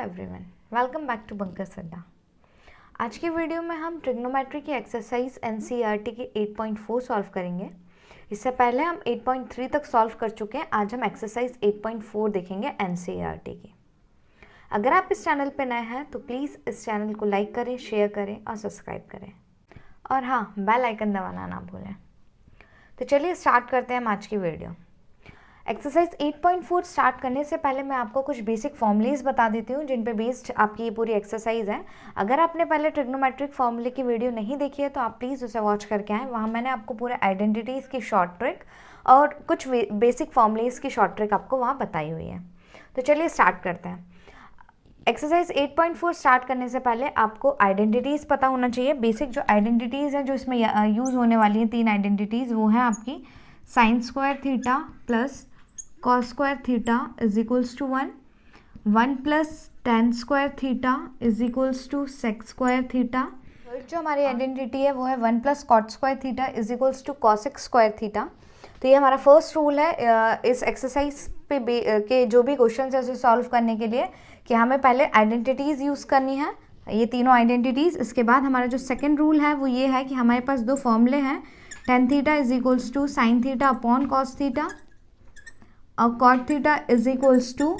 Everyone, welcome back to Bunker Adda. आज की video में हम ट्रिग्नोमेट्री की एक्सरसाइज एनसीईआरटी की 8.4 सॉल्व करेंगे। इससे पहले हम 8.3 तक सॉल्व कर चुके हैं। आज हम एक्सरसाइज 8.4 देखेंगे एनसीईआरटी की। अगर आप इस चैनल पर नए हैं तो प्लीज़ इस चैनल को लाइक करें, शेयर करें और सब्सक्राइब करें, और हाँ, बेल आइकन दबाना ना भूलें। तो चलिए स्टार्ट करते हैं हम आज की वीडियो। एक्सरसाइज 8.4 स्टार्ट करने से पहले मैं आपको कुछ बेसिक फॉर्मूलेज बता देती हूँ जिन पे बेस्ड आपकी ये पूरी एक्सरसाइज है। अगर आपने पहले ट्रिग्नोमेट्रिक फॉर्मूले की वीडियो नहीं देखी है तो आप प्लीज़ उसे वॉच करके आएँ। वहाँ मैंने आपको पूरे आइडेंटिटीज़ की शॉर्ट ट्रिक और कुछ बेसिक फॉर्मूलेज की शॉर्ट ट्रिक आपको वहाँ बताई हुई है। तो चलिए स्टार्ट करते हैं। एक्सरसाइज 8.4 स्टार्ट करने से पहले आपको आइडेंटिटीज़ पता होना चाहिए। बेसिक जो आइडेंटिटीज़ हैं जो इसमें यूज़ होने वाली हैं, 3 आइडेंटिटीज़, वो है आपकी sine square theta plus cos square theta is equals to 1 plus tan square theta is equals to sec square theta. जो हमारी आइडेंटिटी है वो है 1 plus cot square theta is equals to cosec square theta. तो ये हमारा first rule है इस एक्सरसाइज पे के जो भी क्वेश्चन है उसे सॉल्व करने के लिए, कि हमें पहले आइडेंटिटीज़ यूज़ करनी है, ये तीनों आइडेंटिटीज़। इसके बाद हमारा जो सेकेंड रूल है वो ये है कि हमारे पास दो फॉर्मूले हैं, tan theta is equals to sine theta upon cos theta और cot theta is equals to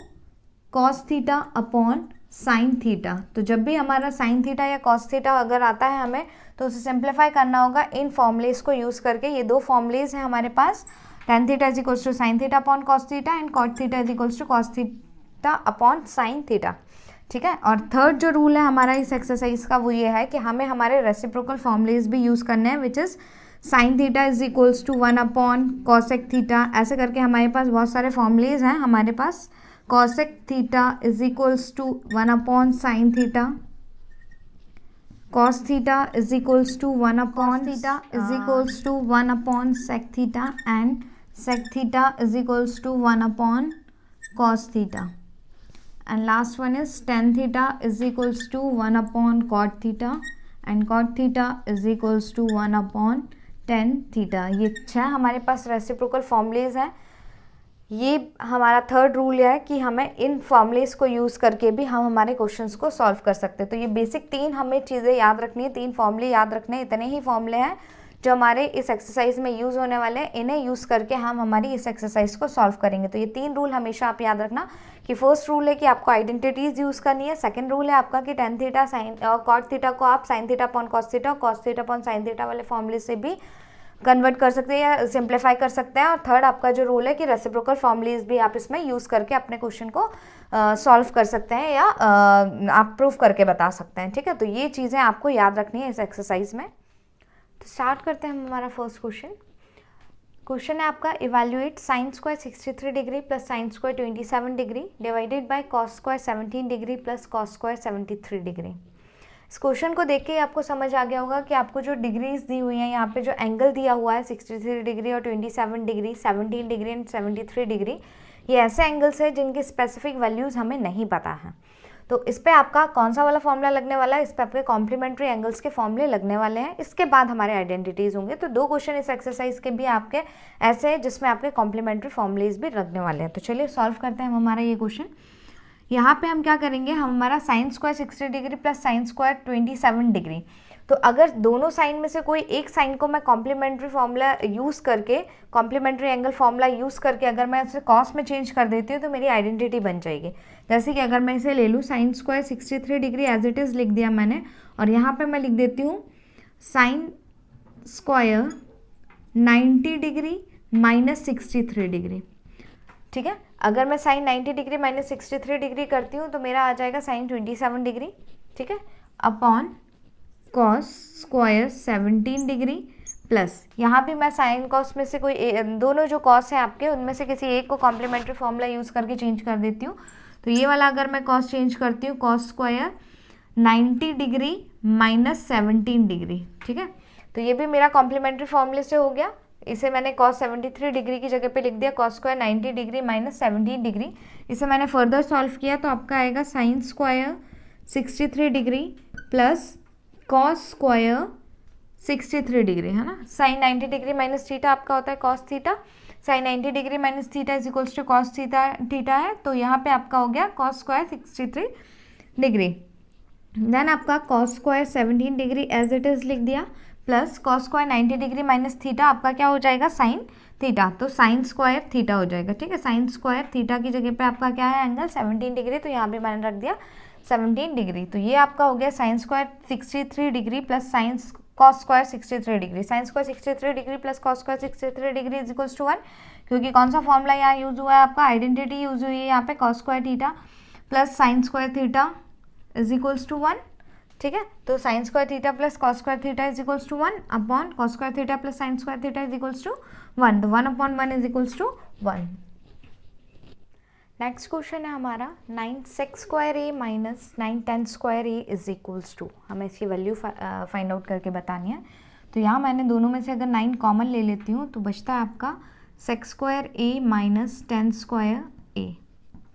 cos theta upon sine theta. तो जब भी हमारा साइन थीटा या कॉस थीटा अगर आता है हमें तो उसे सिंप्लीफाई करना होगा इन फॉर्मूलेज को यूज़ करके। ये दो फॉर्मूलेज हैं हमारे पास, tan theta is equals to sine theta upon cos theta and cot theta is equals to cos theta upon sine theta. ठीक है। और थर्ड जो रूल है हमारा इस एक्सरसाइज का वो ये है कि हमें हमारे रेसिप्रोकल फॉर्मूलेज भी यूज़ करने हैं, which is sine theta is equals to 1 upon cosec theta. ऐसे करके हमारे पास बहुत सारे फॉर्मूलेज हैं हमारे पास। Cosec theta is equals to 1 upon sine theta, cos theta is equals to 1 upon theta is equals to 1 upon sec theta and sec theta is equals to 1 upon cos theta. And last one is tan theta is equals to 1 upon cot theta and cot theta is equals to 1 upon tan theta। ये 6 हमारे पास reciprocal formulas हैं। ये हमारा third rule है कि हमें इन formulas को use करके भी हम हमारे क्वेश्चंस को सॉल्व कर सकते हैं। तो ये बेसिक 3 हमें चीज़ें याद रखनी है, 3 फॉर्मूले याद रखने हैं। इतने ही फॉर्मूले हैं जो हमारे इस एक्सरसाइज में यूज़ होने वाले हैं। इन्हें यूज़ करके हम हमारी इस एक्सरसाइज को सॉल्व करेंगे। तो ये 3 रूल हमेशा आप याद रखना कि फर्स्ट रूल है कि आपको आइडेंटिटीज़ यूज़ करनी है। सेकंड रूल है आपका कि टेन थीटा साइन और कॉट थीटा को आप sine theta upon cos theta और cos theta upon sine theta वाले फॉर्मूले से भी कन्वर्ट कर सकते हैं या सिंप्लीफाई कर सकते हैं। और थर्ड आपका जो रूल है कि रेसिप्रोकल फॉर्मूलेज भी आप इसमें यूज़ करके अपने क्वेश्चन को सॉल्व कर सकते हैं या आप प्रूव करके बता सकते हैं। ठीक है। तो ये चीज़ें आपको याद रखनी है इस एक्सरसाइज में। तो स्टार्ट करते हैं हम हमारा फर्स्ट क्वेश्चन। क्वेश्चन है आपका, evaluate sign square 63 degree plus sine square 27 degree divided by cos square 17 degree plus cos square 73 degree. इस क्वेश्चन को देख के आपको समझ आ गया होगा कि आपको जो डिग्रीज दी हुई हैं, यहाँ पे जो एंगल दिया हुआ है 63 डिग्री और 27 डिग्री, 17 डिग्री एंड 73 डिग्री, ये ऐसे एंगल्स हैं जिनकी स्पेसिफिक वैल्यूज़ हमें नहीं पता है। तो इस पे आपका कौन सा वाला फॉर्मूला लगने वाला है? इस पे आपके कॉम्प्लीमेंट्री एंगल्स के फॉर्मूले लगने वाले हैं। इसके बाद हमारे आइडेंटिटीज़ होंगे। तो 2 क्वेश्चन इस एक्सरसाइज के भी आपके ऐसे हैं जिसमें आपके कॉम्प्लीमेंट्री फॉर्मूलेज भी लगने वाले हैं। तो चलिए सॉल्व करते हैं हम हमारा ये क्वेश्चन। यहाँ पे हम क्या करेंगे, हम हमारा sine square 60 degree plus sine square 27 degree, तो अगर दोनों साइन में से कोई एक साइन को मैं कॉम्प्लीमेंट्री फार्मूला यूज़ करके, कॉम्प्लीमेंट्री एंगल फार्मूला यूज़ करके अगर मैं उसे कॉस में चेंज कर देती हूँ तो मेरी आइडेंटिटी बन जाएगी। जैसे कि अगर मैं इसे ले लूँ, sine square 63 degree as it is लिख दिया मैंने, और यहाँ पे मैं लिख देती हूँ sine square 90 degree minus 63 degree. ठीक है। अगर मैं साइन 90 डिग्री माइनस 63 डिग्री करती हूँ तो मेरा आ जाएगा साइन 27 डिग्री। ठीक है। Upon cos square 17 degree plus, यहाँ भी मैं साइन कॉस में से कोई दोनों जो कॉस है आपके उनमें से किसी एक को कॉम्प्लीमेंट्री फॉर्मूला यूज़ करके चेंज कर देती हूँ। तो ये वाला अगर मैं कॉस चेंज करती हूँ, cos square 90 degree minus 17 degree. ठीक है। तो ये भी मेरा कॉम्प्लीमेंट्री फॉर्मूले से हो गया। इसे मैंने कॉस 73 डिग्री की जगह पे लिख दिया cos square 90 degree minus 17 degree. इसे मैंने फर्दर सॉल्व किया तो आपका आएगा sign square 63 degree plus cos square 63 degree, है ना। साइन 90 डिग्री माइनस थीटा आपका होता है cos theta, sine 90 degree minus theta is equals to cos theta है। तो यहाँ पे आपका हो गया कॉस स्क्वायर 63 डिग्री। देन आपका cos square 17 degree as it is लिख दिया, plus cos square 90 degree minus theta आपका क्या हो जाएगा, साइन थीटा, तो साइन स्क्वायर थीटा हो जाएगा। ठीक है, साइन स्क्वायर थीटा की जगह पे आपका क्या है, एंगल 17 डिग्री, तो यहाँ पे मैंने रख दिया 17 डिग्री। तो ये आपका हो गया sine square 63 degree plus sine cos square 63 degree. Sine square 63 degree plus cos square 63 degree is equals to 1, क्योंकि कौन सा फॉर्मूला यहाँ यूज हुआ है, आपका आइडेंटिटी यूज हुई है यहाँ पे, cos square theta plus sine square theta is equals to 1। ठीक है, तो sine square theta plus cos square theta is equals to 1 upon cos square theta plus sine square theta is equals to 1, तो 1 upon 1 is equals to 1। Next question है हमारा 9 sec square A minus 9 tan square A is equals to, हमें इसकी value find out करके बतानी है। तो यहाँ मैंने दोनों में से अगर 9 कॉमन ले लेती हूँ तो बचता है आपका sec square A minus tan square A.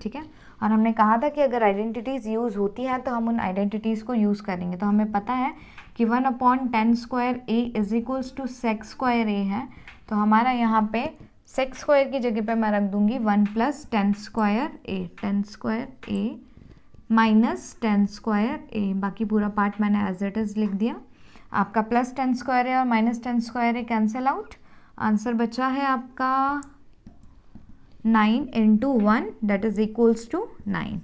ठीक है, और हमने कहा था कि अगर आइडेंटिटीज़ यूज़ होती हैं तो हम उन आइडेंटिटीज़ को यूज़ करेंगे। तो हमें पता है कि 1 upon tan square A is equals to sec square A है, तो हमारा यहाँ पे sec स्क्वायर की जगह पे मैं रख दूंगी 1 plus tan square A minus tan square A, बाकी पूरा पार्ट मैंने एज इट इज़ लिख दिया। आपका प्लस tan स्क्वायर ए और minus tan square A cancel out, answer बचा है आपका 9 into 1 that is equals to 9।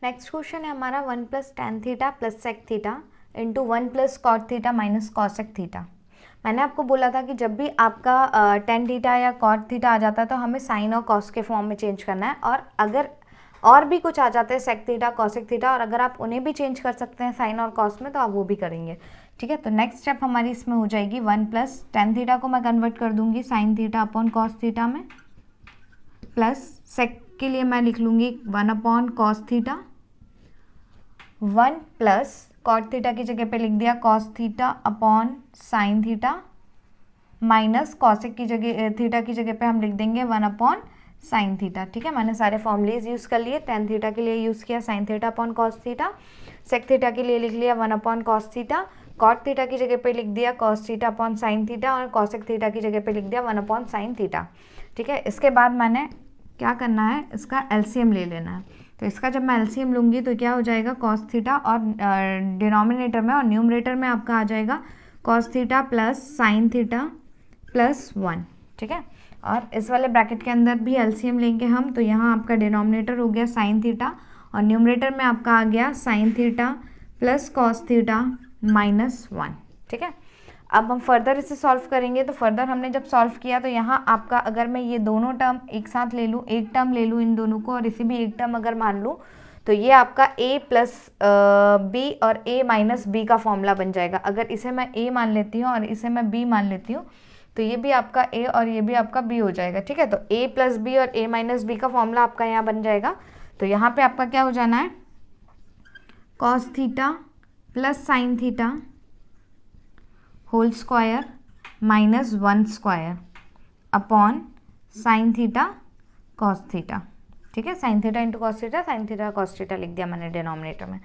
Next question है हमारा 1 plus tan theta plus sec theta into 1 plus cot theta minus cosec theta. मैंने आपको बोला था कि जब भी आपका टेन थीटा या कॉट थीटा आ जाता है तो हमें साइन और कॉस के फॉर्म में चेंज करना है, और अगर और भी कुछ आ जाते हैं सेक थीटा कॉसेक थीटा, और अगर आप उन्हें भी चेंज कर सकते हैं साइन और कॉस में तो आप वो भी करेंगे। ठीक है, तो नेक्स्ट स्टेप हमारी इसमें हो जाएगी 1 प्लस टेन थीटा को मैं कन्वर्ट कर दूंगी sine theta upon cos theta में, प्लस सेक के लिए मैं लिख लूँगी 1 upon cos theta, 1 plus cot theta की जगह पे लिख दिया cos theta upon sine theta, minus cosec की जगह थीटा की जगह पे हम लिख देंगे 1 अपॉन साइन थीटा। ठीक है, मैंने सारे फॉर्मूलेज यूज़ कर लिए, टेन थीटा के लिए यूज़ किया sine theta upon cos theta, sec theta के लिए लिख लिया 1 upon cos theta, cot theta की जगह पे लिख दिया cos theta upon sine theta, और कॉसेक थीटा की जगह पे लिख दिया 1 अपॉन साइन थीटा। ठीक है, इसके बाद मैंने क्या करना है, इसका एलसीएम ले लेना है। तो इसका जब मैं एलसीएम लूँगी तो क्या हो जाएगा, कॉस थीटा और डिनोमिनेटर में और न्यूमरेटर में आपका आ जाएगा cos theta plus sine theta plus 1। ठीक है, और इस वाले ब्रैकेट के अंदर भी एलसीएम लेंगे हम, तो यहाँ आपका डिनोमिनेटर हो गया साइन थीटा और न्यूमरेटर में आपका आ गया sine theta plus cos theta minus 1। ठीक है, अब हम फर्दर इसे सॉल्व करेंगे। तो फर्दर हमने जब सॉल्व किया तो यहाँ आपका अगर मैं ये दोनों टर्म एक साथ ले लूँ, एक टर्म ले लूँ इन दोनों को और इसे भी एक टर्म अगर मान लूँ, तो ये आपका a प्लस बी और a माइनस बी का फॉर्मूला बन जाएगा। अगर इसे मैं a मान लेती हूँ और इसे मैं b मान लेती हूँ तो ये भी आपका a और ये भी आपका b हो जाएगा। ठीक है, तो a प्लस बी और a माइनस बी का फॉर्मूला आपका यहाँ बन जाएगा। तो यहाँ पे आपका क्या हो जाना है, cos theta plus sine theta whole square minus 1 square upon sine theta cos theta. ठीक है, sine theta into cos theta, sine theta cos theta लिख दिया मैंने डिनोमिनेटर में।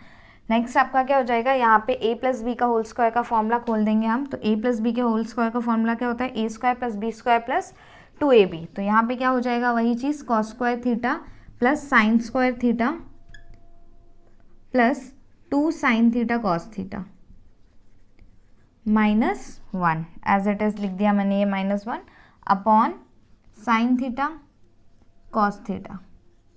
नेक्स्ट आपका क्या हो जाएगा, यहाँ पे a प्लस बी का होल स्क्वायर का फॉर्मूला खोल देंगे हम। तो a प्लस बी के होल स्क्वायर का फॉर्मूला क्या होता है, a square plus B square plus 2ab। तो यहाँ पे क्या हो जाएगा, वही चीज़ cos square theta plus sine square theta plus 2 sine theta cos theta minus 1 as it is लिख दिया मैंने, ये minus 1 upon sine theta cos theta.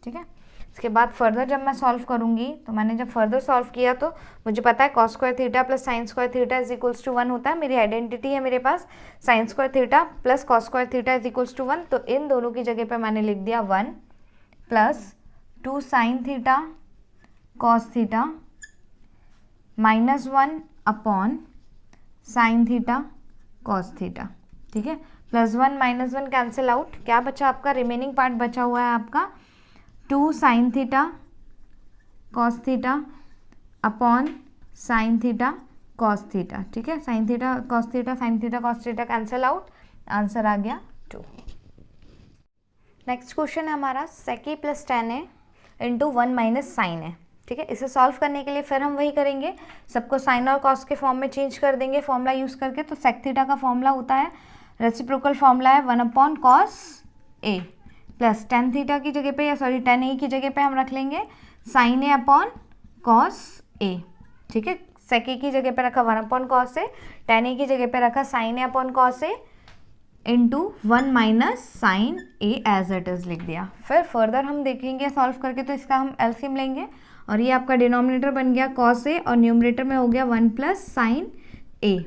ठीक है, इसके बाद फर्दर जब मैं सॉल्व करूंगी तो मैंने जब फर्दर सॉल्व किया तो मुझे पता है cos square theta plus sine square theta is equals to 1 होता है। मेरी आइडेंटिटी है मेरे पास sine square theta plus cos square theta is equals to 1। तो इन दोनों की जगह पे मैंने लिख दिया 1 plus 2 sine theta cos theta minus 1 upon sine theta cos theta. ठीक है, प्लस 1 माइनस 1 कैंसिल आउट, क्या बचा आपका, रिमेनिंग पार्ट बचा हुआ है आपका 2 sine theta cos theta upon sine theta cos theta. ठीक है, sine theta cos theta, sine theta cos theta cancel out, answer आ गया 2। नेक्स्ट क्वेश्चन है हमारा sec A plus tan A into 1 minus sine है। ठीक है, इसे सॉल्व करने के लिए फिर हम वही करेंगे, सबको साइन और कॉस के फॉर्म में चेंज कर देंगे फॉर्मूला यूज़ करके। तो सेक थीटा का फॉर्मूला होता है, रेसिप्रोकल फॉर्मूला है 1 upon cos A plus tan theta की जगह पे या सॉरी टेन ए की जगह पे हम रख लेंगे sine A upon cos A, ठीक है। सेक ए की जगह पे रखा 1 upon cos A, tan A की जगह पे रखा sine A upon cos A into 1 minus sine A as it is लिख दिया। फिर फर्दर हम देखेंगे सॉल्व करके, तो इसका हम एलसीएम लेंगे और ये आपका डिनोमिनेटर बन गया कॉस ए और न्यूमरेटर में हो गया 1 plus sine A,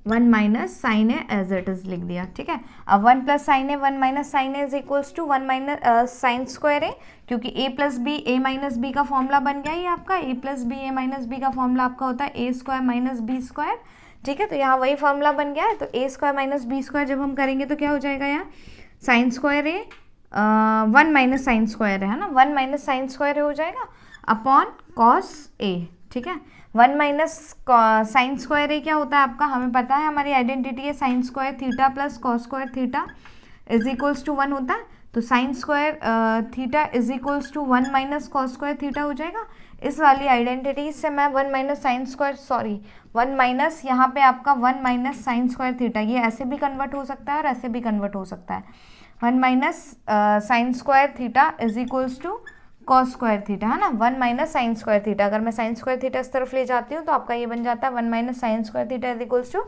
1 minus sine A as it is लिख दिया, ठीक है। अब 1 plus sine A 1 minus sine A is equals to 1 minus sine square A, क्योंकि A plus B A minus B का फॉर्मूला बन गया ये आपका, A plus B A minus B का फॉर्मूला आपका होता है A square minus B square, ठीक है। तो यहाँ वही फॉर्मूला बन गया है। तो ए स्क्वायर माइनस बी स्क्वायर जब हम करेंगे तो क्या हो जाएगा, यहाँ साइन स्क्वायर ए 1 माइनस साइन स्क्वायर है ना, 1 माइनस साइन स्क्वायर हो जाएगा अपॉन कॉस ए, ठीक है। 1 माइनस साइन स्क्वायर ए क्या होता है आपका, हमें पता है, हमारी आइडेंटिटी है sine square theta plus cos square theta is equals to 1 होता है। तो sine square theta is equals to 1 minus cos square theta हो जाएगा। इस वाली आइडेंटिटी से मैं 1 माइनस साइन स्क्वायर 1 माइनस यहाँ पे आपका 1 माइनस साइन स्क्वायर थीटा, ये ऐसे भी कन्वर्ट हो सकता है और ऐसे भी कन्वर्ट हो सकता है। 1 minus sine square theta is equals to cos square theta, है ना, 1 माइनस साइन स्क्वायर थीटा। अगर मैं साइन स्क्वायर थीटा इस तरफ ले जाती हूँ तो आपका ये बन जाता है 1 minus sine square theta is equals to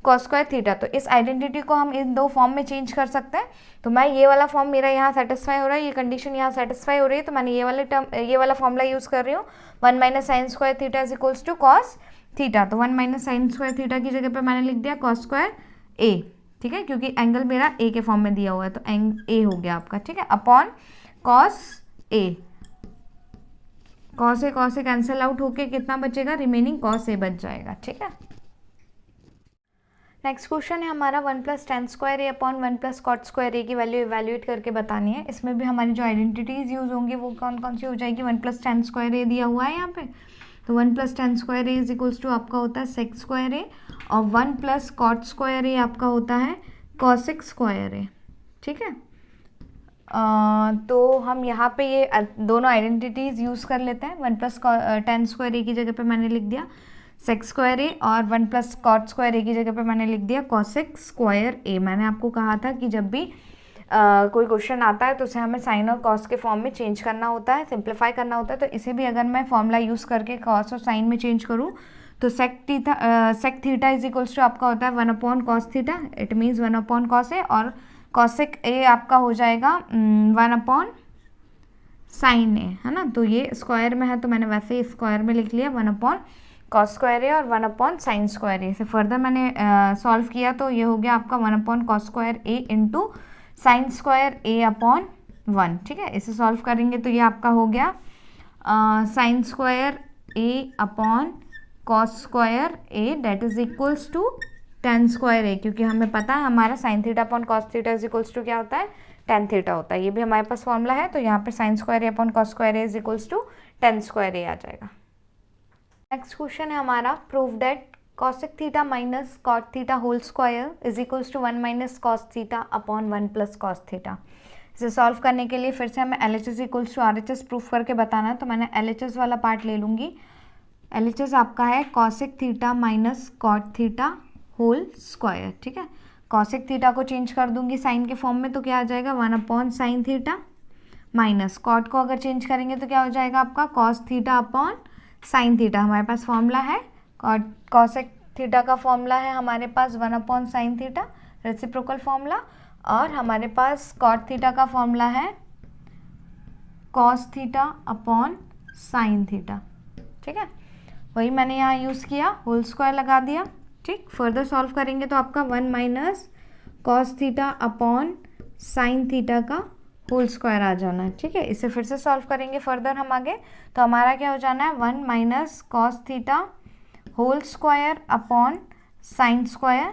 cos square theta. तो इस आइडेंटिटी को हम इन दो फॉर्म में चेंज कर सकते हैं। तो मैं ये वाला फॉर्म मेरा यहाँ सेटिस्फाई हो रहा है, ये कंडीशन यहाँ सेटिस्फाई हो रही है, तो मैंने ये वाला फॉर्मूला यूज़ कर रही हूँ 1 minus sine square theta is equals to cos theta. तो 1 माइनस साइन स्क्वायर थीटा की जगह पे मैंने लिख दिया कॉस स्क्वायर ए, ठीक है, क्योंकि एंगल मेरा ए के फॉर्म में दिया हुआ है, तो ए हो गया आपका, ठीक है, upon cos A. Cos A cancel out होके कितना बचेगा, रिमेनिंग कॉस ए बच जाएगा, ठीक है। नेक्स्ट क्वेश्चन है हमारा 1 plus tan square A upon 1 plus cot square ए की वैल्यू इवैल्यूएट करके बतानी है। इसमें भी हमारी जो आइडेंटिटीज यूज होंगी वो कौन कौन सी हो जाएगी, 1 प्लस टेन स्क्वायर ए दिया हुआ है यहाँ पे, तो 1 plus tan square A is equals to आपका होता है सेक स्क्वायर ए, और 1 प्लस कॉट स्क्वायर ए आपका होता है कॉसिक स्क्वायर ए, ठीक है। तो हम यहाँ पे ये दोनों आइडेंटिटीज यूज़ कर लेते हैं। 1 प्लस टेन स्क्वायर ए की जगह पे मैंने लिख दिया सेक स्क्वायर ए, और 1 प्लस कॉट स्क्वायर ए की जगह पे मैंने लिख दिया कॉसिक स्क्वायर ए। मैंने आपको कहा था कि जब भी कोई क्वेश्चन आता है तो उसे हमें साइन और कॉस के फॉर्म में चेंज करना होता है, सिंप्लीफाई करना होता है। तो इसे भी अगर मैं फॉर्मूला यूज़ करके कॉस और साइन में चेंज करूँ तो sec theta is equals to आपका होता है 1 upon cos theta, it means 1 upon cos A, और कॉसिक ए आपका हो जाएगा 1 अपॉन साइन ए, है ना। तो ये स्क्वायर में है तो मैंने वैसे ही स्क्वायर में लिख लिया 1 अपॉन कॉस स्क्वायर ए और 1 अपॉन साइन स्क्वायर ए। से फर्दर मैंने सॉल्व किया तो ये हो गया आपका 1 upon cos square A into sign square A upon 1, ठीक है। इसे सॉल्व करेंगे तो ये आपका हो गया sine square A upon cos square A that is equals to tan square A, क्योंकि हमें पता है हमारा sine theta upon cos theta is equals to क्या होता है, टेन थीटा होता है। ये भी हमारे पास फॉर्मूला है, तो यहाँ पे sine square A upon cos square A is equals to tan square A आ जाएगा। नेक्स्ट क्वेश्चन है हमारा prove that cosec theta minus cot theta whole square is equals to 1 minus cos theta upon 1 plus cos theta. इसे solve करने के लिए फिर से हमें L H S equals to R H S proof करके बताना है। तो मैंने एल एच एस वाला पार्ट ले लूँगी। एल एच एस आपका है cosec theta minus cot theta whole square, ठीक है। कॉसिक थीटा को चेंज कर दूंगी साइन के फॉर्म में तो क्या आ जाएगा 1 upon sine theta, minus cot को अगर चेंज करेंगे तो क्या हो जाएगा आपका cos theta upon sine theta. हमारे पास फॉर्मूला है कॉसिक थीटा का फॉर्मूला है हमारे पास 1 upon sine theta, reciprocal formula, और हमारे पास कॉट थीटा का फॉर्मूला है cos theta upon sine theta, ठीक है। वही मैंने यहाँ यूज़ किया, होल स्क्वायर लगा दिया, ठीक। फर्दर सॉल्व करेंगे तो आपका 1 minus cos theta upon sine theta का होल स्क्वायर आ जाना है, ठीक है। इसे फिर से सॉल्व करेंगे फर्दर हम आगे, तो हमारा क्या हो जाना है 1 minus cos theta whole square upon sine square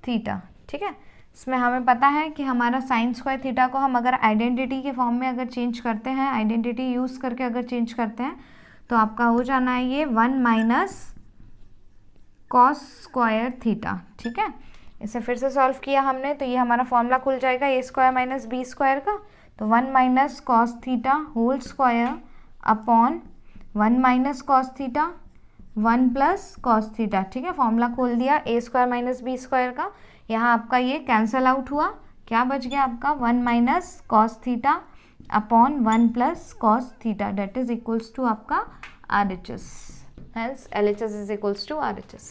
theta, ठीक है। इसमें हमें पता है कि हमारा साइन स्क्वायर थीटा को हम अगर आइडेंटिटी के फॉर्म में अगर चेंज करते हैं, आइडेंटिटी यूज़ करके अगर चेंज करते हैं तो आपका हो जाना है ये 1 माइनस कॉस स्क्वायर थीटा, ठीक है। इसे फिर से सॉल्व किया हमने तो ये हमारा फॉर्मूला खुल जाएगा A square minus B square का, तो 1 minus cos theta whole square upon 1 minus cos theta 1 plus cos theta, ठीक है। फॉर्मूला खोल दिया A square minus B square का, यहाँ आपका ये कैंसल आउट हुआ, क्या बच गया आपका 1 minus cos theta upon 1 plus cos theta that is equals to आपका RHS. Hence LHS is equals to RHS.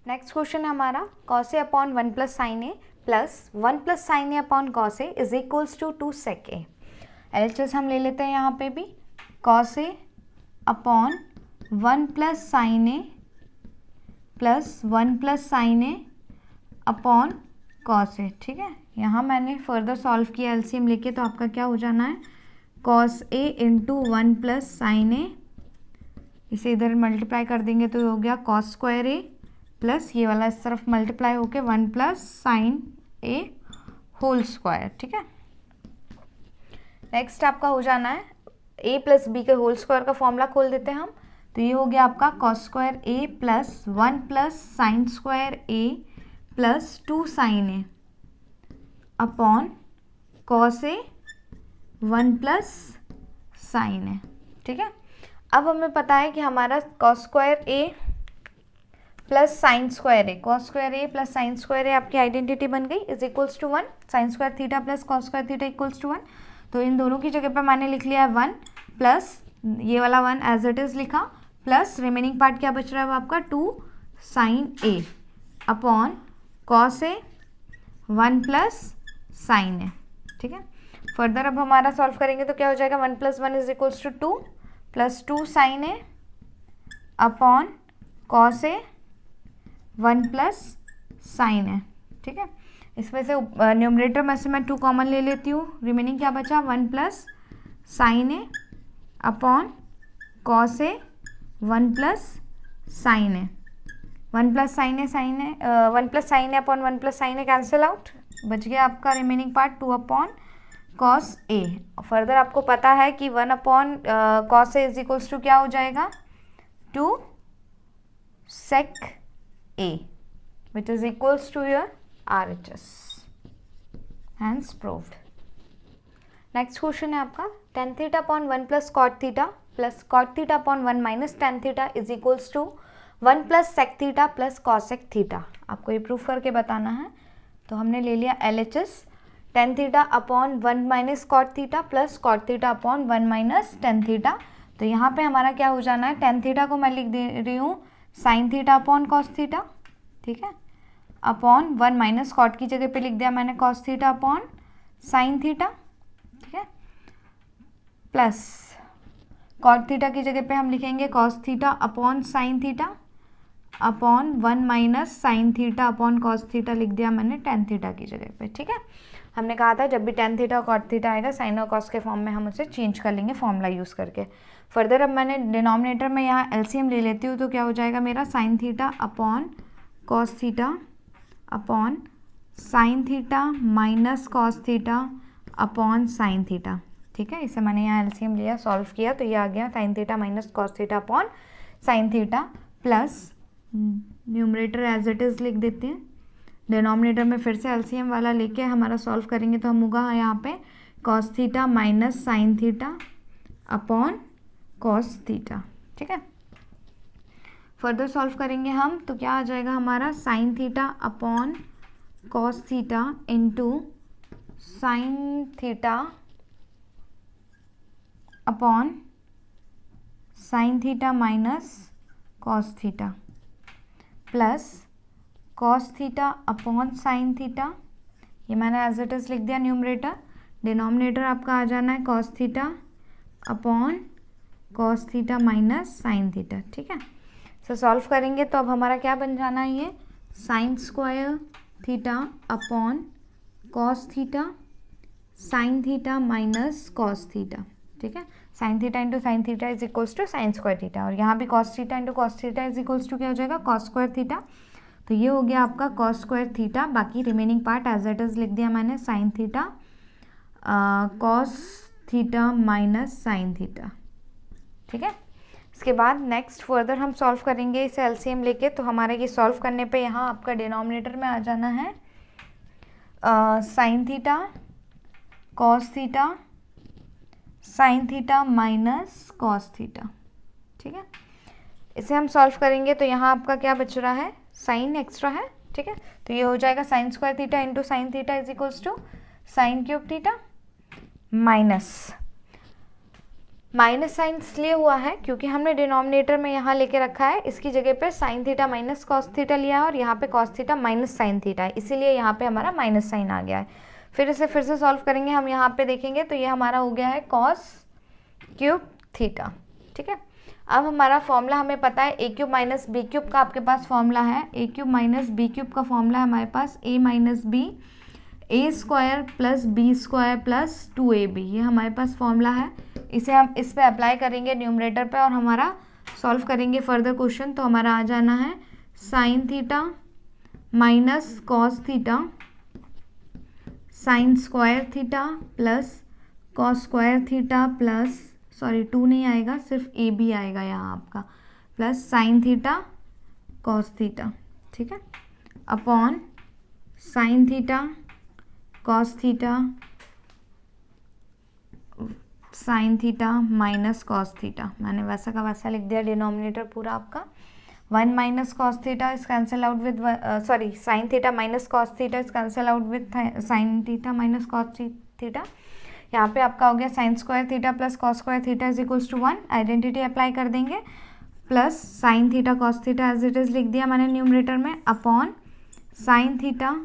Next question है हमारा cos A upon 1 plus sine A plus 1 plus sine A upon cos A is equals to 2 sec A. LHS हम ले लेते हैं यहाँ पे भी cos A upon 1 plus sine A plus 1 plus sine A upon cos A. ठीक है, यहाँ मैंने फर्दर सॉल्व किया एलसीएम लेके, तो आपका क्या हो जाना है cos A into 1 plus sine ए, इसे इधर मल्टीप्लाई कर देंगे तो हो गया कॉस स्क्वायर ए प्लस ये वाला इस तरफ मल्टीप्लाई होके 1 plus sine A whole square. ठीक है, नेक्स्ट आपका हो जाना है ए प्लस बी के होल स्क्वायर का फॉर्मूला खोल देते हैं हम. तो ये हो गया आपका cos square A plus 1 plus sine square A plus 2 sine A upon cos A 1 plus sine A. ठीक है, अब हमें पता है कि हमारा cos square A plus sine square A, cos square A plus sine square A आपकी identity बन गई is equals to 1. Sine square theta plus cos square theta equals to 1. तो इन दोनों की जगह पे मैंने लिख लिया है 1 प्लस ये वाला 1 एज इट इज़ लिखा, प्लस रिमेनिंग पार्ट क्या बच रहा है वो आपका 2 sine A upon cos A 1 plus sine A. ठीक है, फर्दर अब हमारा सॉल्व करेंगे तो क्या हो जाएगा 1 plus 1 is equals to 2 plus 2 sine A upon cos A 1 plus sine A. ठीक है, इसमें से न्यूमरेटर में से मैं 2 कॉमन ले लेती हूँ, रिमेनिंग क्या बचा 1 plus sine A upon cos A 1 plus sine A. 1 plus sine A 1 plus sine A upon 1 plus sine A cancel out, बच गया आपका remaining part 2 upon cos A. Further आपको पता है कि 1 upon cos A is equals to क्या हो जाएगा 2 sec A which is equals to your RHS. Hence proved. Next question है आपका tan theta upon 1 plus cot theta plus cot theta upon 1 minus tan theta is equals to 1 plus sec theta plus cosec theta. आपको ये proof करके बताना है. तो हमने ले लिया LHS tan theta upon 1 minus cot theta plus cot theta upon 1 minus tan theta. तो यहाँ पे हमारा क्या हो जाना है tan थीटा को मैं लिख दे रही हूँ sign theta upon cos theta. ठीक है, अपॉन 1 माइनस कॉट की जगह पे लिख दिया मैंने cos theta upon sine theta. ठीक है, प्लस कॉट थीटा की जगह पे हम लिखेंगे cos theta upon sine theta upon 1 minus sine theta upon cos theta लिख दिया मैंने टेन थीटा की जगह पे. ठीक है, हमने कहा था जब भी टेन थीटा और कॉट थीटा आएगा साइन और कॉस के फॉर्म में हम उसे चेंज कर लेंगे फॉर्मूला यूज़ करके. फर्दर अब मैंने डिनोमिनेटर में यहाँ एलसीएम ले लेती हूँ, तो क्या हो जाएगा मेरा sign theta upon cos theta upon sine theta minus cos theta upon sine theta. ठीक है, इसे मैंने यहाँ एलसीएम लिया सॉल्व किया तो ये आ गया sine theta minus cos theta upon sine theta plus numerator as it is लिख देते हैं. डिनोमिनेटर में फिर से एलसीएम वाला लेके हमारा सॉल्व करेंगे तो हम होगा यहाँ पे cos theta minus sine theta upon cos theta. ठीक है, फर्दर सॉल्व करेंगे हम तो क्या आ जाएगा हमारा sine theta upon cos theta into sine theta upon sine theta minus cos theta plus cos theta upon sine theta. ये मैंने एज इट इज़ लिख दिया न्यूमरेटर. डिनोमिनेटर आपका आ जाना है cos theta upon cos theta minus sine theta. ठीक है, सो solve करेंगे तो अब हमारा क्या बन जाना है ये sine square theta upon cos theta sine theta minus cos theta. ठीक है, sine theta into sine theta is equals to sine square theta और यहाँ भी cos theta into cos theta is equals to क्या हो जाएगा कॉस स्क्वायर थीटा. तो ये हो गया आपका कॉस स्क्वायर थीटा. बाकी remaining part as it is लिख दिया मैंने sine theta cos theta minus sine theta. ठीक है, इसके बाद नेक्स्ट फर्दर हम सॉल्व करेंगे इसे एलसीएम लेके. तो हमारे ये सॉल्व करने पे यहाँ आपका डिनोमिनेटर में आ जाना है sine theta cos theta sine theta minus cos theta. ठीक है, इसे हम सॉल्व करेंगे तो यहाँ आपका क्या बच रहा है साइन एक्स्ट्रा है. ठीक है, तो ये हो जाएगा sine square theta into sine theta is equals to sine cube theta minus sine इसलिए हुआ है क्योंकि हमने डिनोमिनेटर में यहाँ लेके रखा है, इसकी जगह पे sign theta minus cos theta लिया है और यहाँ पे cos theta minus sine theta है, इसीलिए यहाँ पे हमारा माइनस साइन आ गया है। फिर इसे फिर से सॉल्व करेंगे हम, यहाँ पे देखेंगे तो ये हमारा हो गया है कॉस क्यूब थीटा। ठीक है, अब हमारा फॉर्मूला हमें पता है, A cube minus B cube का आपके पास फॉर्मूला है, A cube minus B cube का फॉर्मूला है हमारे पास A minus B A square plus B square plus 2ab, ये हमारे पास फॉर्मूला है। इसे हम इस पे अप्लाई करेंगे न्यूमरेटर पे और हमारा सॉल्व करेंगे फर्दर क्वेश्चन। तो हमारा आ जाना है sine theta minus cos theta sign square theta plus cos square theta plus, sorry 2 नहीं आएगा, सिर्फ ए बी आएगा यहाँ आपका, plus sine theta cos theta. ठीक है, upon sine theta cos theta sine theta minus cos theta, मैंने वैसा का वैसा लिख दिया डिनोमिनेटर पूरा आपका। 1 minus cos theta is cancel out with, sorry sine theta minus cos theta is cancel out with sine theta minus cos theta. यहाँ पे आपका हो गया sine square theta plus cos square theta is equals to 1, identity apply कर देंगे, plus sine theta cos theta as it is लिख दिया मैंने न्यूमरेटर में, upon sine theta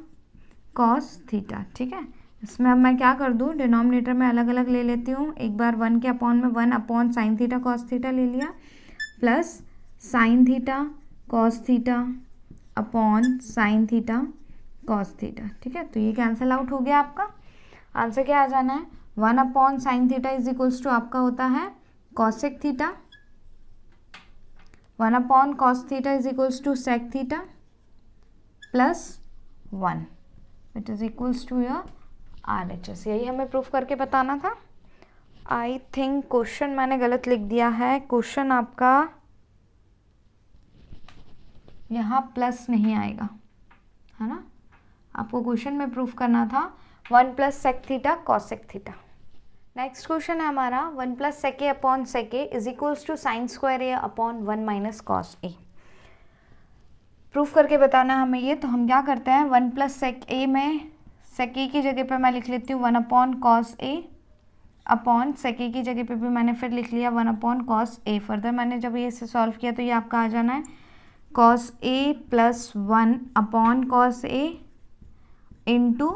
cos theta. ठीक है, इसमें अब मैं क्या कर दूँ, डिनोमिनेटर में अलग अलग ले लेती हूँ, एक बार 1 के अपॉन में 1 upon sine theta cos theta ले लिया, plus sine theta cos theta upon sine theta cos theta. ठीक है, तो ये कैंसिल आउट हो गया, आपका आंसर क्या आ जाना है, 1 upon sine theta is equals to आपका होता है cosec theta, 1 upon cos theta is equals to sec theta plus 1 it is equals to your RHS। यही हमें प्रूफ करके बताना था। आई थिंक क्वेश्चन मैंने गलत लिख दिया है, क्वेश्चन आपका यहाँ प्लस नहीं आएगा, है ना, आपको क्वेश्चन में प्रूफ करना था 1 plus sec theta cosec theta. Next question है हमारा 1 plus sec A upon sec A is equals to sine square A upon 1 minus cos A. Proof करके बताना है हमें ये, तो हम क्या करते हैं, 1 प्लस सेक ए में सेक ए की जगह पे मैं लिख लेती हूँ 1 upon cos A upon sec A की जगह पे भी मैंने फिर लिख लिया 1 अपॉन कॉस ए। फर्दर मैंने जब ये इसे सॉल्व किया तो ये आपका आ जाना है cos A plus 1 upon cos A into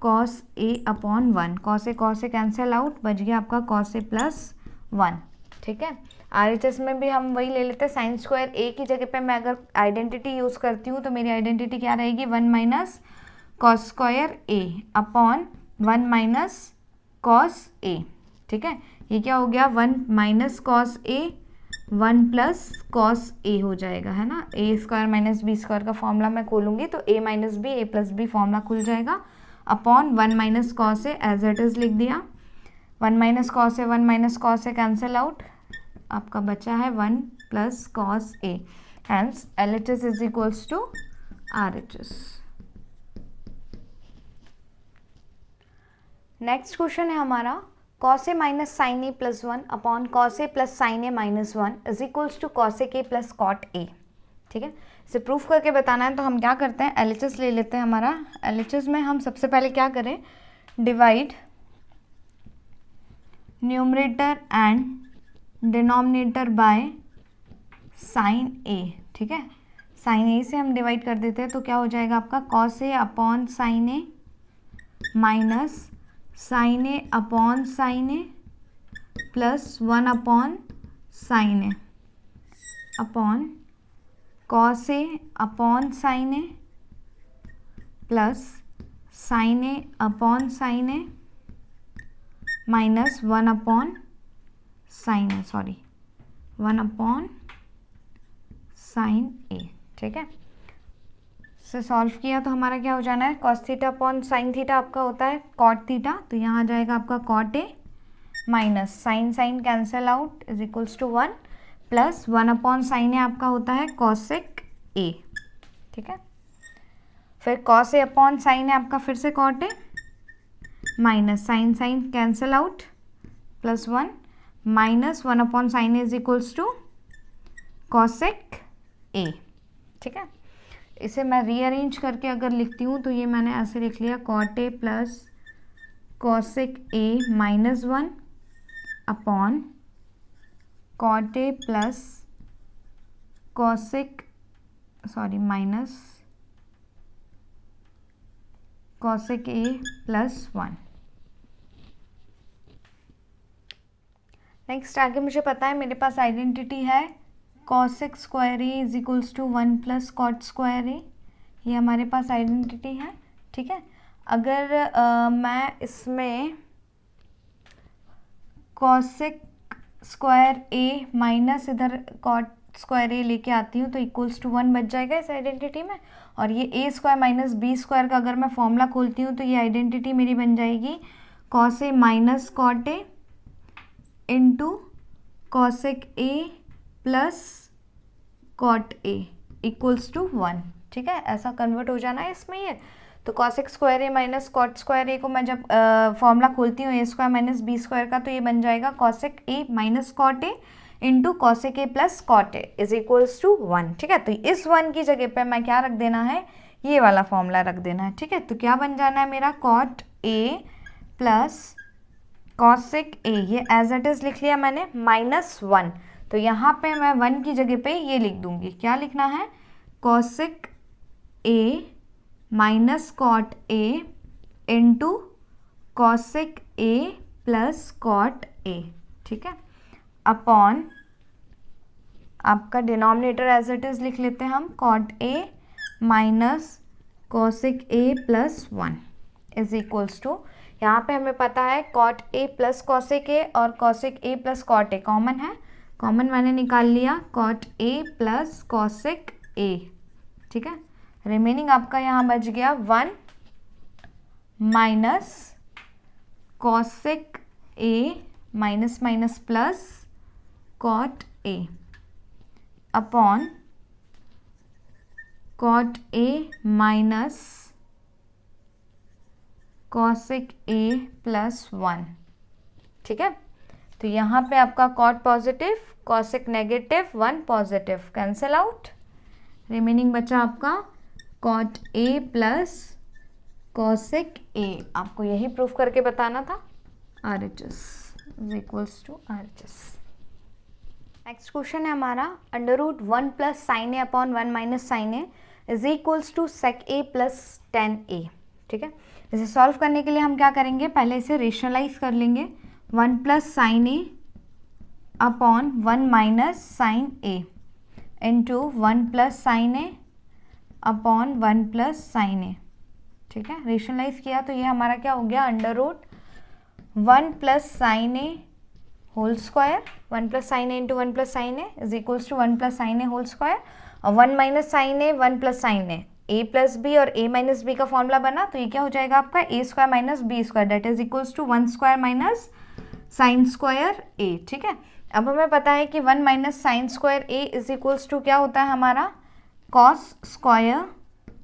cos A upon 1, cos A cancel out, बच गया आपका कॉस ए प्लस 1। ठीक है, RHS में भी हम वही ले लेते हैं, साइन स्क्वायर ए की जगह पे मैं अगर आइडेंटिटी यूज़ करती हूँ तो मेरी आइडेंटिटी क्या रहेगी, 1 minus cos square A upon 1 minus cos A. ठीक है, ये क्या हो गया, 1 minus cos A 1 plus cos A हो जाएगा, है ना, A square minus B square का फॉर्मूला मैं खोलूँगी तो A minus B A plus B formula खुल जाएगा, upon 1 minus cos A as it is लिख दिया, 1 minus cos A 1 minus cos A cancel out, आपका बचा है 1 plus cos A, hence LHS is equals to RHS। Next question है हमारा cos A minus sine A plus 1 upon cos A plus sine A minus 1 is equals to cos A के plus cot A. ठीक है, इसे proof करके बताना है तो हम क्या करते हैं, LHS ले लेते हैं हमारा। LHS में हम सबसे पहले क्या करें, divide numerator and denominator by sine A. ठीक है, साइन ए से हम डिवाइड कर देते हैं तो क्या हो जाएगा आपका cos A upon sine A minus sine A upon sine A plus 1 upon sine A upon cos A upon sine A plus sine A upon sine A minus 1 upon sine A, sorry 1 upon sine A. ठीक है, से solve किया तो हमारा क्या हो जाना है, cos theta upon sine theta आपका होता है कॉट थीटा, तो यहाँ आ जाएगा आपका cot A minus sine sine cancel out is equals to 1 plus 1 upon sine A आपका होता है कॉसेक ए। ठीक है, फिर cos A upon sine A आपका फिर से cot A minus sine sine cancel out plus 1 minus 1 upon sine A is equals to cosec A. ठीक है, इसे मैं रीअरेंज करके अगर लिखती हूँ तो ये मैंने ऐसे लिख लिया cot A plus cosec A minus 1 upon cot A plus minus cosec A plus 1। Next आगे मुझे पता है मेरे पास आइडेंटिटी है cosec square A is equals to 1 plus cot square A, ये हमारे पास आइडेंटिटी है। ठीक है, अगर मैं इसमें cosec स्क्वायर ए माइनस इधर कॉट स्क्वायर ए लेके आती हूँ तो इक्वल्स टू 1 बच जाएगा इस आइडेंटिटी में। और ये ए स्क्वायर माइनस बी स्क्वायर का अगर मैं फॉर्मूला खोलती हूँ तो ये आइडेंटिटी मेरी बन जाएगी cos A minus cot A into cosec A plus cot A equals to 1। ठीक है, ऐसा कन्वर्ट हो जाना है इसमें ये। तो cosec square A minus cot square A को मैं जब फॉर्मूला खोलती हूँ A square minus B square का, तो ये बन जाएगा cosec A minus cot A into cosec A plus cot A is equals to 1। ठीक है, तो इस 1 की जगह पे मैं क्या रख देना है, ये वाला फॉर्मूला रख देना है। ठीक है, तो क्या बन जाना है मेरा cot A plus cosec A, ये एज इट इज लिख लिया मैंने माइनस 1। तो यहाँ पे मैं 1 की जगह पे ये लिख दूंगी, क्या लिखना है, cosec A minus cot A into cosec A plus cot A. ठीक है, अपॉन आपका डिनोमिनेटर एज इट इज लिख लेते हैं हम, cot A minus cosec A plus 1 is equals to, यहाँ पे हमें पता है cot A plus cosec A और cosec A plus cot A common है, कॉमन मैंने निकाल लिया, cot A plus cosec A. ठीक है, रिमेनिंग आपका यहाँ बच गया 1 minus cosec A minus minus plus cot A upon cot A minus cosec A plus 1। ठीक है, तो यहाँ पे आपका cot positive, cosec negative, 1 positive, cancel out. Remaining बचा आपका cot A plus cosec A. आपको यही प्रूफ करके बताना था, RHS is equals to RHS। Next question है हमारा under root 1 plus sine A upon 1 minus sine A is equals to sec A plus tan A. ठीक है, इसे सॉल्व करने के लिए हम क्या करेंगे, पहले इसे रेशनलाइज कर लेंगे, 1 plus sine A upon 1 minus sine A into 1 plus sine A upon 1 plus sine A. ठीक है, रेशनलाइज किया तो ये हमारा क्या हो गया, under root 1 plus sine A whole square, 1 plus sine A into 1 plus sine A is equals to 1 plus sine A whole square, और 1 minus sine A 1 plus sine A plus B और A minus B का formula बना, तो ये क्या हो जाएगा आपका A square minus B square that is equals to 1 square minus sine square A. ठीक है, अब हमें पता है कि 1 minus sine square A is equals to क्या होता है हमारा, कॉस स्क्वायर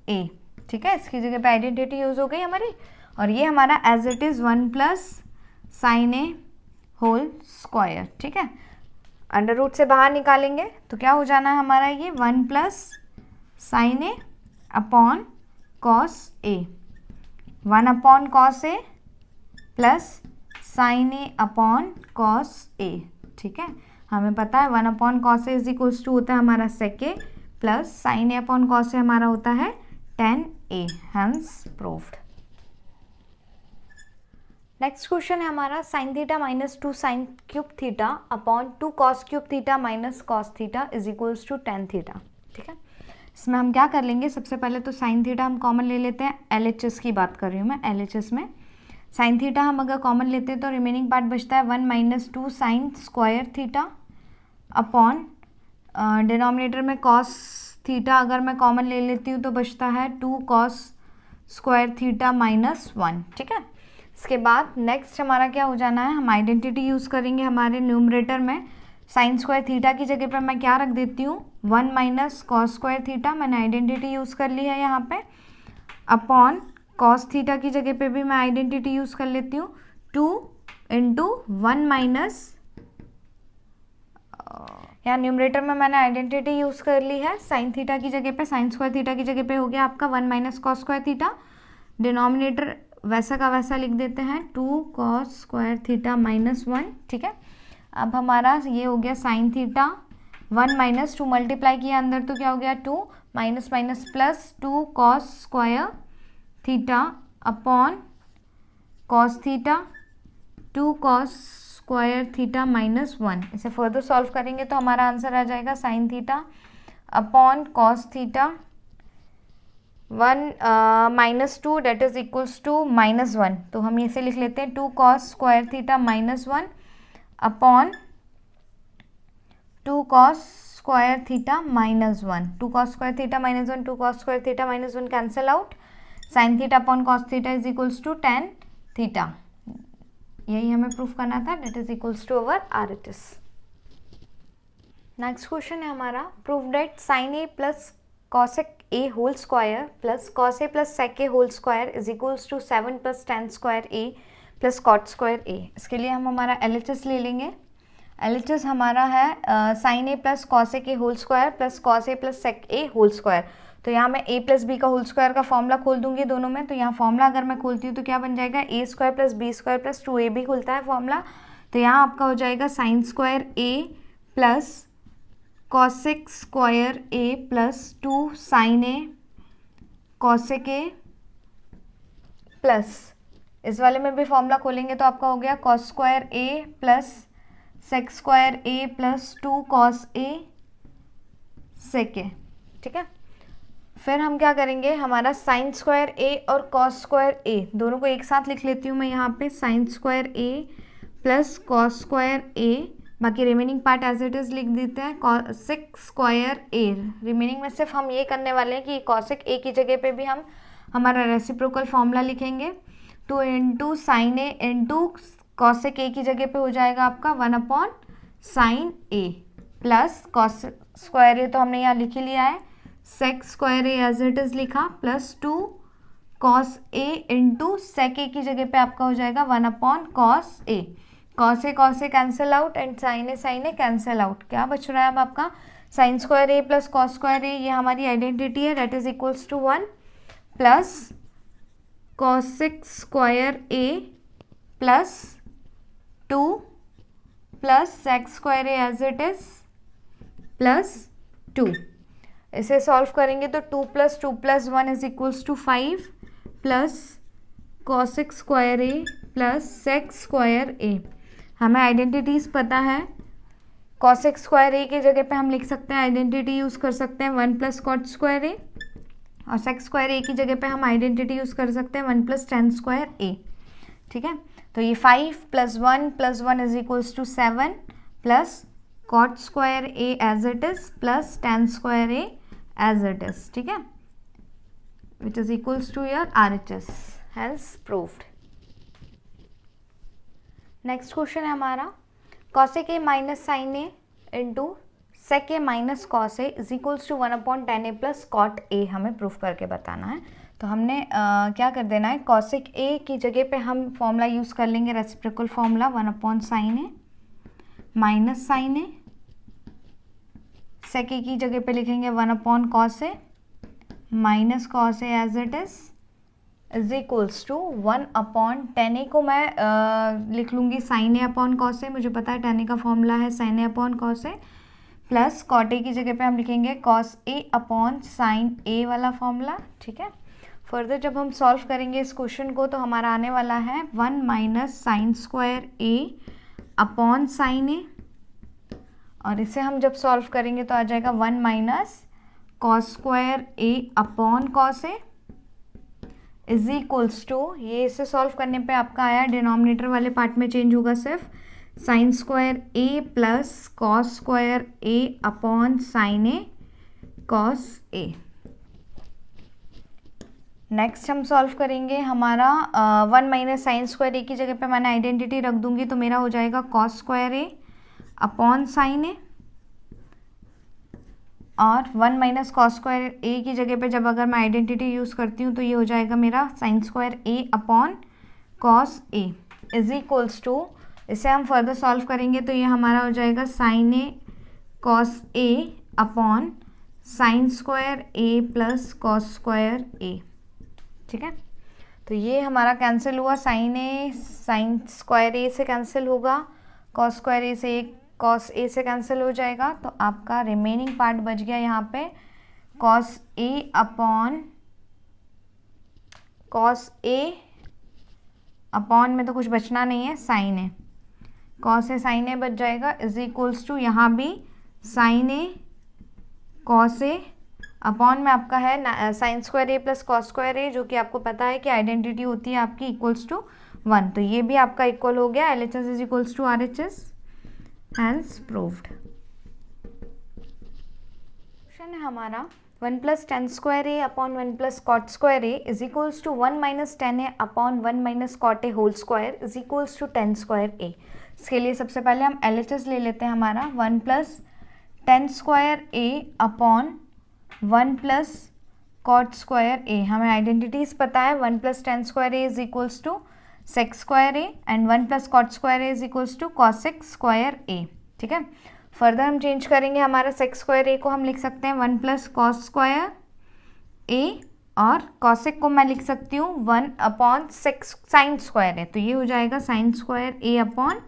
ए। ठीक है, इसकी जगह पे आइडेंटिटी यूज हो गई हमारी, और ये हमारा as it is 1 plus sine A whole square. ठीक है, अंडर रूट से बाहर निकालेंगे तो क्या हो जाना है हमारा, ये 1 plus sine A upon cos A, 1 upon cos A plus sine A upon cos A. ठीक है, हमें पता है 1 upon cos A is equals to होता है हमारा sec A plus sine A upon cos A हमारा होता है tan a, hence proved। Next question है हमारा sine theta minus 2 sine cube theta upon 2 cos cube theta minus cos theta is equals to tan theta. ठीक है, इसमें हम क्या कर लेंगे, सबसे पहले तो साइन थीटा हम कॉमन ले लेते हैं, LHS की बात कर रही हूँ मैं, LHS में साइन थीटा हम अगर कॉमन लेते हैं तो रिमेनिंग पार्ट बचता है 1 minus 2 sign square theta upon denominator में कॉस थीटा अगर मैं कॉमन ले लेती हूँ तो बचता है 2 कॉस स्क्वायर थीटा माइनस 1। ठीक है, इसके बाद नेक्स्ट हमारा क्या हो जाना है, हम आइडेंटिटी यूज़ करेंगे हमारे न्यूमरेटर में, साइन स्क्वायर थीटा की जगह पर मैं क्या रख देती हूँ, 1 माइनस कॉस स्क्वायर थीटा, मैंने आइडेंटिटी यूज़ कर ली है यहाँ पे, अपॉन कॉस थीटा की जगह पे भी मैं आइडेंटिटी यूज़ कर लेती हूँ, 2 इंटू 1 माइनस, यहाँ न्यूमरेटर में मैंने आइडेंटिटी यूज़ कर ली है साइन थीटा की जगह पे, साइन स्क्वायर थीटा की जगह पे हो गया आपका 1 minus cos square theta, denominator वैसा का वैसा लिख देते हैं 2 कॉस स्क्वायर थीटा माइनस 1, ठीक है। अब हमारा ये हो गया साइन थीटा, 1 माइनस 2 मल्टीप्लाई किया अंदर तो क्या हो गया 2, minus minus plus 2 cos square theta upon cos theta, 2 cos square theta minus 1। इसे फर्दर सॉल्व करेंगे तो हमारा आंसर आ जाएगा sine theta upon cos theta 1 minus 2 that is equals to minus 1। तो हम इसे लिख लेते हैं 2 cos square theta minus 1 upon 2 cos square theta minus 1। 2 cos square theta minus 1, 2 cos square theta minus 1 cancel out. Sine theta upon cos theta is equals to tan theta. यही हमें proof करना था, that is equals to our RHS। Next question है हमारा, prove that sine A plus cosec A whole square plus cos A plus sec A whole square is equals to 7 plus tan square A plus cot square A. इसके लिए हम हमारा LHS ले लेंगे। LHS हमारा है sine A plus cosec A whole square plus cos A plus sec A whole square. तो यहाँ मैं a प्लस बी का होल स्क्वायर का फॉर्मूला खोल दूंगी दोनों में। तो यहाँ फॉर्मूला अगर मैं खोलती हूँ तो क्या बन जाएगा, a square plus B square plus 2ab खुलता है फॉर्मूला। तो यहाँ आपका हो जाएगा sine square a plus cosec square a plus 2 sine A cosec A plus इस वाले में भी फॉर्मूला खोलेंगे तो आपका हो गया cos square a plus sec square a plus 2 cos a sec A, ठीक है। फिर हम क्या करेंगे, हमारा साइन स्क्वायर ए और कॉस स्क्वायर ए दोनों को एक साथ लिख लेती हूँ मैं यहाँ पे, sine square A plus cos square A, बाकी remaining part as it is लिख देते हैं कॉसेक स्क्वायर ए। रिमेनिंग में सिर्फ हम ये करने वाले हैं कि कॉसेक ए की जगह पे भी हम हमारा रेसिप्रोकल फॉर्मूला लिखेंगे। 2 into sine A into cosec A की जगह पे हो जाएगा आपका 1 upon sine A plus cos square A तो हमने यहाँ लिख ही लिया है, sec square A as it is लिखा plus 2 cos A into sec A की जगह पे आपका हो जाएगा 1 upon cos A. Cos A cancel out and sine A cancel out. क्या बच रहा है अब आपका, sine square A plus cos square A, ये हमारी आइडेंटिटी है, that is equals to 1 plus cosec square A plus 2 plus sec square A as it is plus 2। इसे सॉल्व करेंगे तो 2 plus 2 plus 1 is equals to 5 plus cosec square A plus sec square A. हमें identities पता है, cosec square ए की जगह पे हम लिख सकते हैं, आइडेंटिटी यूज़ कर सकते हैं 1 प्लस कॉट स्क्वायर ए, और सेक स्क्वायर ए की जगह पे हम आइडेंटिटी यूज़ कर सकते हैं 1 प्लस टेन स्क्वायर ए, ठीक है। तो ये 5 plus 1 is equals to 7 plus cot square A as it is plus tan square A as it is, ठीक है, which is equals to your RHS, hence proved. Next question है हमारा, cosec A minus sine A into sec A minus cos A is equals to 1 upon tan A plus cot A हमें proof करके बताना है। तो हमने क्या कर देना है, कॉसेक ए की जगह पे हम फॉर्मूला यूज़ कर लेंगे reciprocal formula 1 upon sine A minus sine A, sec A की जगह पे लिखेंगे 1 upon cos A minus cos A as it is equals to 1 upon tan A को मैं लिख लूँगी sine A upon cos A, मुझे पता है टेन ए का फॉर्मूला है sine A upon cos A, plus cot A की जगह पे हम लिखेंगे कॉस ए अपॉन साइन ए वाला फॉर्मूला, ठीक है। फर्दर जब हम सॉल्व करेंगे इस क्वेश्चन को तो हमारा आने वाला है 1 minus sine square A upon sine ए, और इसे हम जब सॉल्व करेंगे तो आ जाएगा 1 minus cos square A upon cos A is equals to, ये इसे सॉल्व करने पे आपका आया डिनोमिनेटर वाले पार्ट में चेंज होगा सिर्फ, sign square A plus cos square A upon sine A cos A. Next हम सॉल्व करेंगे हमारा 1 माइनस साइन स्क्वायर ए की जगह पे मैंने आइडेंटिटी रख दूंगी तो मेरा हो जाएगा cos square A upon sine ए, और 1 माइनस कॉस स्क्वायर ए की जगह पे जब अगर मैं आइडेंटिटी यूज़ करती हूँ तो ये हो जाएगा मेरा sine square A upon cos A is equals to, इसे हम फर्दर सॉल्व करेंगे तो ये हमारा हो जाएगा sign A cos A upon sine square A plus cos square A, ठीक है। तो ये हमारा कैंसिल हुआ, साइन ए साइन स्क्वायर ए से कैंसिल होगा, कॉस स्क्वायर ए से कॉस ए से कैंसिल हो जाएगा। तो आपका रिमेनिंग पार्ट बच गया यहाँ पे कॉस ए अपॉन में तो कुछ बचना नहीं है, साइन ए, कॉस ए साइन ए बच जाएगा इज इक्वल्स टू यहाँ भी sign A cos A upon में आपका है sine square A plus cos square ए, जो कि आपको पता है कि आइडेंटिटी होती है आपकी इक्वल्स टू 1। तो ये भी आपका इक्वल हो गया, LHS is equals to RHS, hence proved. Question है हमारा 1 plus tan square A upon 1 plus cot square A is equals to 1 minus tan A upon 1 minus cot A whole square is equals to 10 square A. इसके लिए सबसे पहले हम LHS ले लेते हैं हमारा 1 plus tan square A upon 1 plus cot square A. हमें आइडेंटिटीज पता है, 1 plus tan square A is equals to sec square A and 1 plus cot square A is equals to cosec square A. ठीक है, further हम change करेंगे, हमारा सेक square A को हम लिख सकते हैं 1 प्लस कॉस स्क्वायर ए, और कॉसेक को मैं लिख सकती हूँ 1 upon sec sign square A, तो ये हो जाएगा साइन स्क्वायर ए अपॉन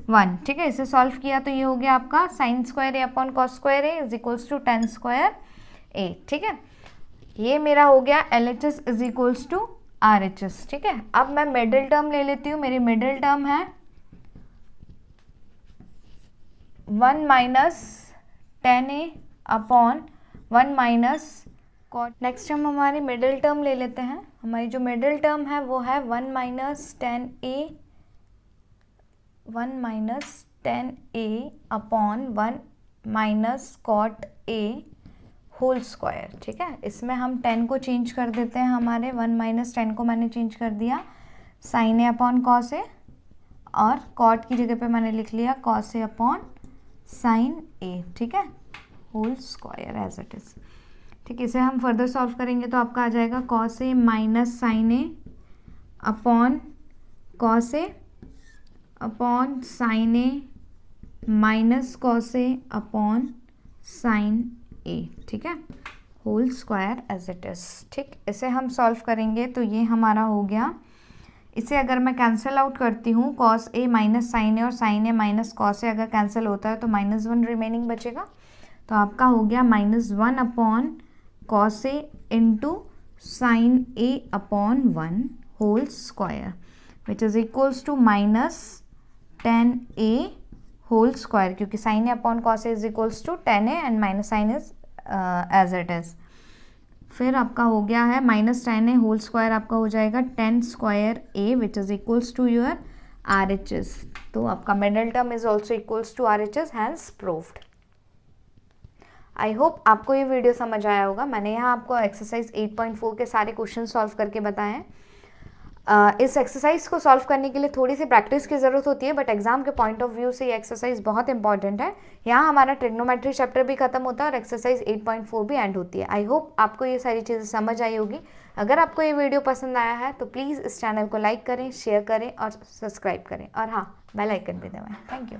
1। ठीक है, इसे सॉल्व किया तो ये हो गया आपका sine square A upon cos square A is equals to 10 square A. ठीक है, ये मेरा हो गया LHS is equals to RHS। ठीक है, अब मैं मिडिल टर्म ले लेती हूँ, मेरी मिडिल टर्म है 1 minus tan A upon 1 minus cot. Next हम हमारी मिडिल टर्म ले लेते हैं, हमारी जो मिडिल टर्म है वो है 1 minus tan A upon 1 minus cot A whole square. ठीक है, इसमें हम 10 को चेंज कर देते हैं, हमारे 1 माइनस टेन को मैंने चेंज कर दिया sine A upon cos A, और कॉट की जगह पे मैंने लिख लिया cos A upon sine A. ठीक है, whole square as it is. ठीक है, इसे हम फर्दर सॉल्व करेंगे तो आपका आ जाएगा cos A minus sine A upon cos A upon sine A minus cos A upon sine A. ठीक है, whole square as it is. ठीक, इसे हम सॉल्व करेंगे तो ये हमारा हो गया, इसे अगर मैं कैंसिल आउट करती हूँ कॉस ए माइनस साइन ए और साइन ए माइनस कॉस ए अगर कैंसिल होता है तो -1 रिमेनिंग बचेगा। तो आपका हो गया -1 upon cos A into sine A upon 1 whole square which is equals to -10 A whole square, क्योंकि sine A upon cos A is equals to 10 A and minus sine is as it is. फिर आपका हो गया है -10 A whole square, आपका हो जाएगा 10 square A which is equals to your RHS। तो आपका middle term is also equals to RHS, hence proved. I hope आपको ये वीडियो समझ आया होगा। मैंने यहाँ आपको एक्सरसाइज 8.4 के सारे क्वेश्चन सॉल्व करके बताए हैं। इस एक्सरसाइज को सॉल्व करने के लिए थोड़ी सी प्रैक्टिस की ज़रूरत होती है, बट एग्जाम के पॉइंट ऑफ व्यू से ये एक्सरसाइज बहुत इंपॉर्टेंट है। यहाँ हमारा ट्रिग्नोमेट्री चैप्टर भी खत्म होता है और एक्सरसाइज 8.4 भी एंड होती है। आई होप आपको ये सारी चीज़ें समझ आई होगी। अगर आपको ये वीडियो पसंद आया है तो प्लीज़ इस चैनल को लाइक करें, शेयर करें और सब्सक्राइब करें, और हाँ, बेल आइकन भी दबाएं। Thank you.